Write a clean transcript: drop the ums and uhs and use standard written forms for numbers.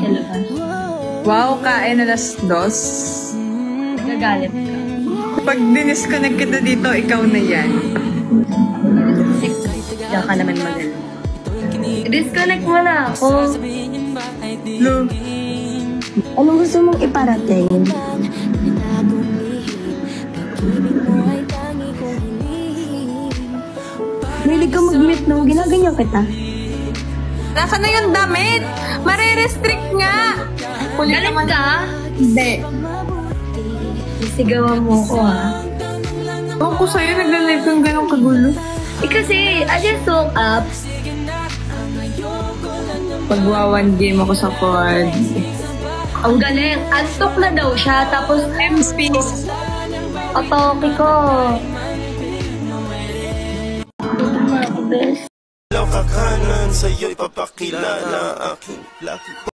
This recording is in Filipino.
sa labas. Wow, kain alas 2. Nagagalit ka. Pag dinisconnect kita dito, ikaw na yan. Diyan ka naman magaling. Disconnect mo na ako. Lo, Anong gusto mong iparating? Mahilig ka mag-meet, no? Ginaganyan kita. nasa na yung damit? Mare-restrict nga. Galit ka? Hindi. Sisigawan mo ko, ha? Ewan ko sa'yo, nagla-live kang ganong kagulo. Kasi, I just woke up. Pagwawan game ako sa quad. Ang galing. Antok na daw siya. Tapos, M-Space. atake ko. Tama ako, best. Kakanan sa'yo ipapakilala aking laki.